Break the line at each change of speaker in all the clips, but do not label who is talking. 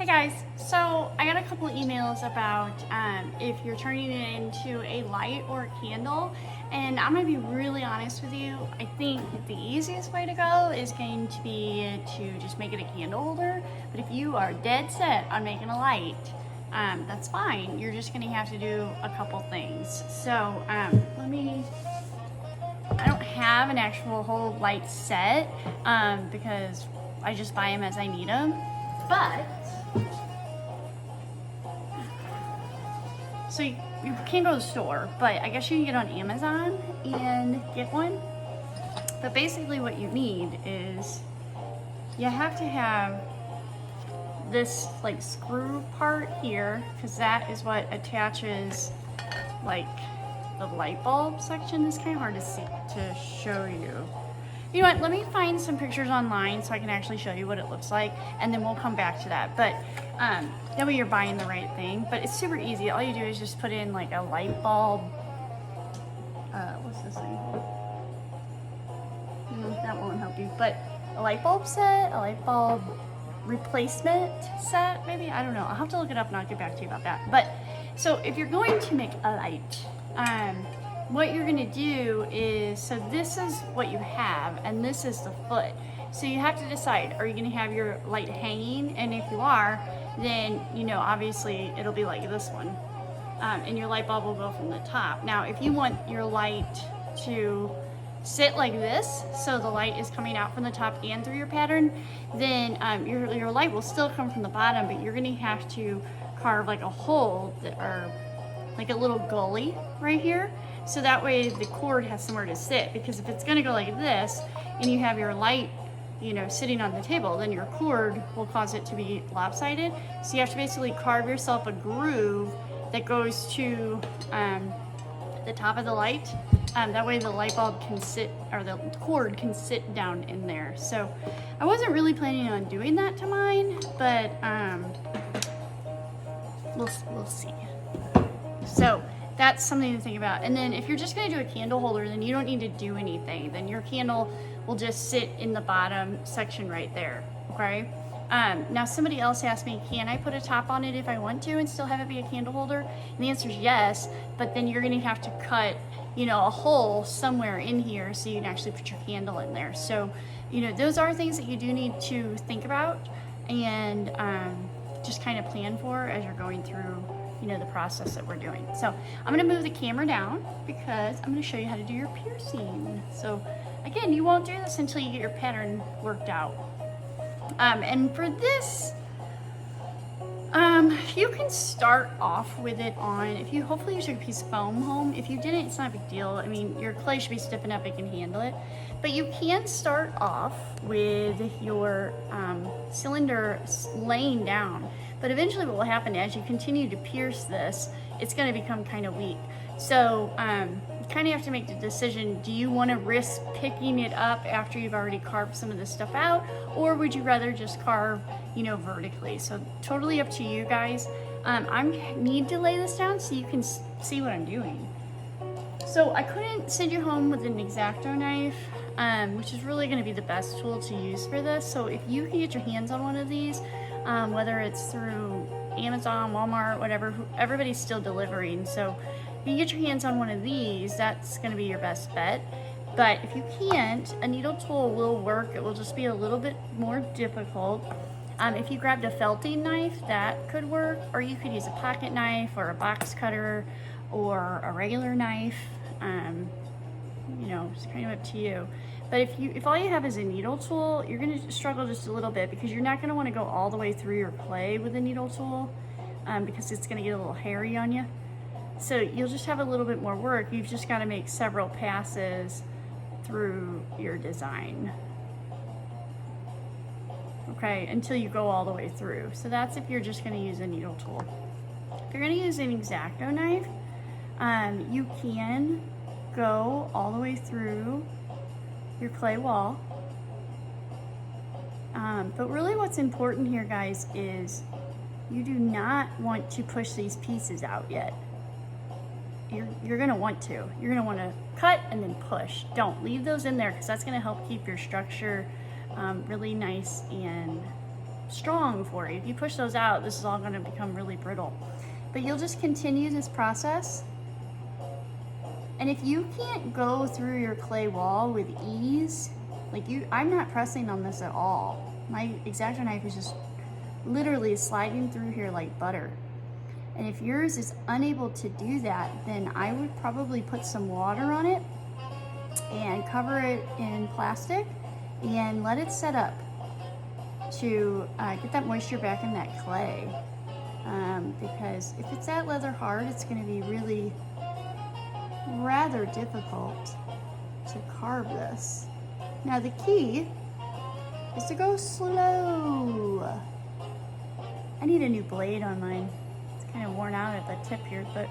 Hey guys, so I got a couple emails about if you're turning it into a light or a candle, and I'm gonna be really honest with you. I think the easiest way to go is going to be to just make it a candle holder, but if you are dead set on making a light, that's fine. You're just gonna have to do a couple things. So I don't have an actual whole light set because I just buy them as I need them, but so you can go to the store, but I guess you can get on Amazon and get one. But basically what you need is you have to have this like screw part here, because that is what attaches like the light bulb section. It's kind of hard to see, to show you. You know what, let me find some pictures online so I can actually show you what it looks like, and then we'll come back to that. But that way you're buying the right thing. But it's super easy. All you do is just put in like a light bulb. What's this thing? That won't help you. But a light bulb set, a light bulb replacement set, maybe? I don't know. I'll have to look it up and I'll get back to you about that. But so if you're going to make a light, what you're gonna do is, so this is what you have and this is the foot. So you have to decide, are you gonna have your light hanging? And if you are, then obviously it'll be like this one. And your light bulb will go from the top. Now if you want your light to sit like this, so the light is coming out from the top and through your pattern, then your light will still come from the bottom, but you're gonna have to carve like a hole or like a little gully right here, so that way the cord has somewhere to sit. Because if it's going to go like this and you have your light sitting on the table, then your cord will cause it to be lopsided. So you have to basically carve yourself a groove that goes to the top of the light. That way the light bulb can sit, or the cord can sit down in there. So I wasn't really planning on doing that to mine, but we'll see. So that's something to think about. And then if you're just going to do a candle holder, then you don't need to do anything. Then your candle will just sit in the bottom section right there, okay? Now somebody else asked me, can I put a top on it if I want to and still have it be a candle holder? And the answer is yes, but then you're going to have to cut a hole somewhere in here so you can actually put your candle in there. So those are things that you do need to think about and just kind of plan for as you're going through the process that we're doing. So I'm going to move the camera down because I'm going to show you how to do your piercing. So again, you won't do this until you get your pattern worked out. And for this, you can start off with it on, if you hopefully you took a piece of foam home. If you didn't, it's not a big deal. I mean, your clay should be stiff enough it can handle it. But you can start off with your cylinder laying down. But eventually what will happen as you continue to pierce this, it's going to become kind of weak. So you kind of have to make the decision, do you want to risk picking it up after you've already carved some of this stuff out? Or would you rather just carve, vertically? So totally up to you guys. I need to lay this down so you can see what I'm doing. So I couldn't send you home with an X-Acto knife, which is really going to be the best tool to use for this. So if you can get your hands on one of these, whether it's through Amazon, Walmart, whatever, everybody's still delivering. So if you get your hands on one of these, that's going to be your best bet. But if you can't, a needle tool will work. It will just be a little bit more difficult. If you grabbed a felting knife, that could work, or you could use a pocket knife or a box cutter or a regular knife. It's kind of up to you. But if all you have is a needle tool, you're going to struggle just a little bit because you're not going to want to go all the way through your clay with a needle tool because it's going to get a little hairy on you. So you'll just have a little bit more work. You've just got to make several passes through your design. Okay, until you go all the way through. So that's if you're just going to use a needle tool. If you're going to use an X-Acto knife, you can go all the way through your clay wall. But really what's important here, guys, is you do not want to push these pieces out yet. You're going to want to. You're going to want to cut and then push. Don't leave those in there because that's going to help keep your structure really nice and strong for you. If you push those out, this is all going to become really brittle. But you'll just continue this process. And if you can't go through your clay wall with ease, like I'm not pressing on this at all. My X-Acto knife is just literally sliding through here like butter. And if yours is unable to do that, then I would probably put some water on it and cover it in plastic and let it set up to get that moisture back in that clay. Because if it's that leather hard, it's going to be really rather difficult to carve this. Now the key is to go slow. I need a new blade on mine. It's kind of worn out at the tip here, but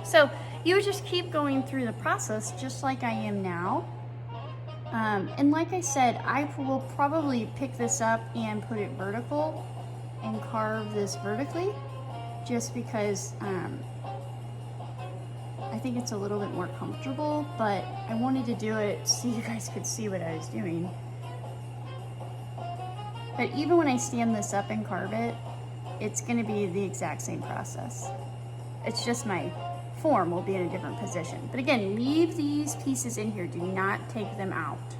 so you would just keep going through the process just like I am now. And like I said, I will probably pick this up and put it vertical and carve this vertically, just because I think it's a little bit more comfortable, but I wanted to do it so you guys could see what I was doing. But even when I stand this up and carve it, it's going to be the exact same process. It's just my form will be in a different position. But again, leave these pieces in here. Do not take them out.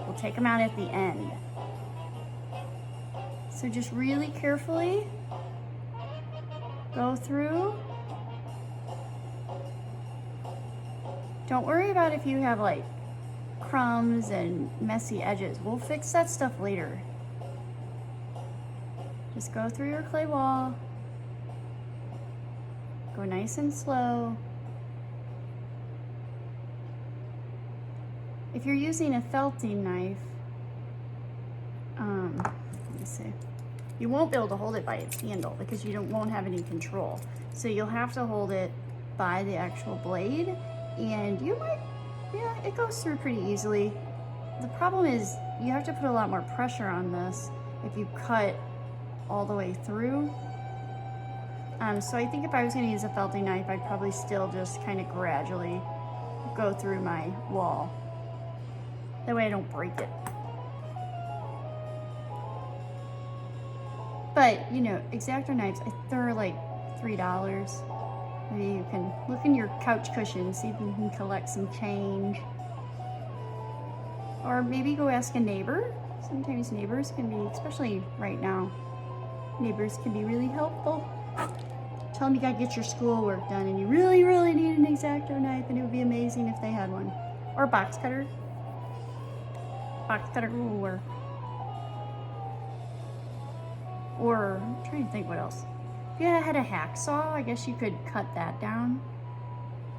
We'll take them out at the end. So just really carefully go through. Don't worry about if you have like crumbs and messy edges. We'll fix that stuff later. Just go through your clay wall. Go nice and slow. If you're using a felting knife, let me see, you won't be able to hold it by its handle because you won't have any control. So you'll have to hold it by the actual blade, and you might, yeah, it goes through pretty easily. The problem is you have to put a lot more pressure on this if you cut all the way through. So I think if I was going to use a felting knife, I'd probably still just kind of gradually go through my wall. That way I don't break it. But, you know, X-Acto knives, they're like $3. Maybe you can look in your couch cushion, see if you can collect some change. Or maybe go ask a neighbor. Sometimes neighbors can be, especially right now, neighbors can be really helpful. Tell them you gotta get your schoolwork done and you really, really need an X-Acto knife, and it would be amazing if they had one. Or a box cutter. Box cutter will work. Or, I'm trying to think what else. If you had a hacksaw, I guess you could cut that down.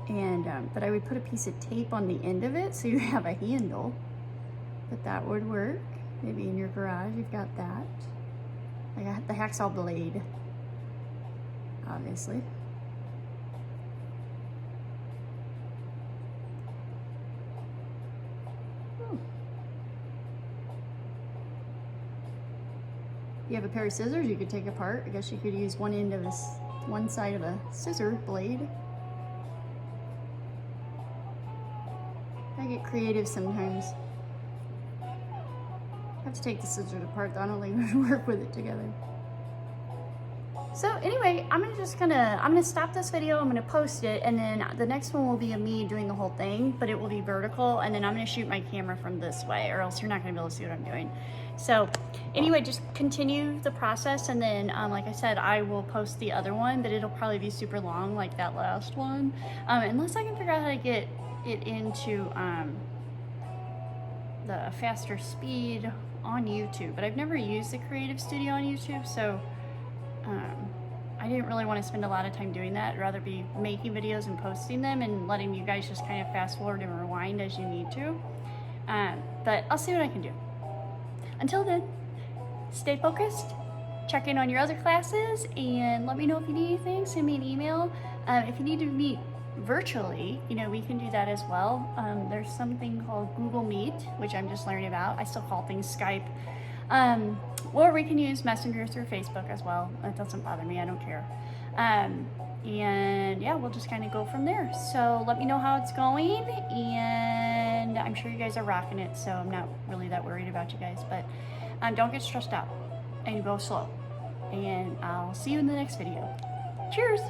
And, but I would put a piece of tape on the end of it so you have a handle. But that would work. Maybe in your garage you've got that. I got the hacksaw blade, obviously. You have a pair of scissors you could take apart. I guess you could use one end of this, one side of a scissor blade. I get creative sometimes. I have to take the scissors apart though. I don't even work with it together. So anyway, I'm gonna stop this video, I'm gonna post it, and then the next one will be of me doing the whole thing, but it will be vertical, and then I'm gonna shoot my camera from this way, or else you're not gonna be able to see what I'm doing. So anyway, just continue the process, and then like I said, I will post the other one, but it'll probably be super long like that last one, unless I can figure out how to get it into the faster speed on YouTube. But I've never used the Creative Studio on YouTube, so I didn't really want to spend a lot of time doing that. I'd rather be making videos and posting them and letting you guys just kind of fast forward and rewind as you need to. But I'll see what I can do. Until then, stay focused, check in on your other classes, and let me know if you need anything. Send me an email. If you need to meet virtually, you know, we can do that as well. There's something called Google Meet, which I'm just learning about. I still call things Skype. Or we can use Messenger through Facebook as well. That doesn't bother me, I don't care. And yeah, we'll just kind of go from there. So let me know how it's going, and I'm sure you guys are rocking it, so I'm not really that worried about you guys, but don't get stressed out. and you go slow. And I'll see you in the next video. Cheers!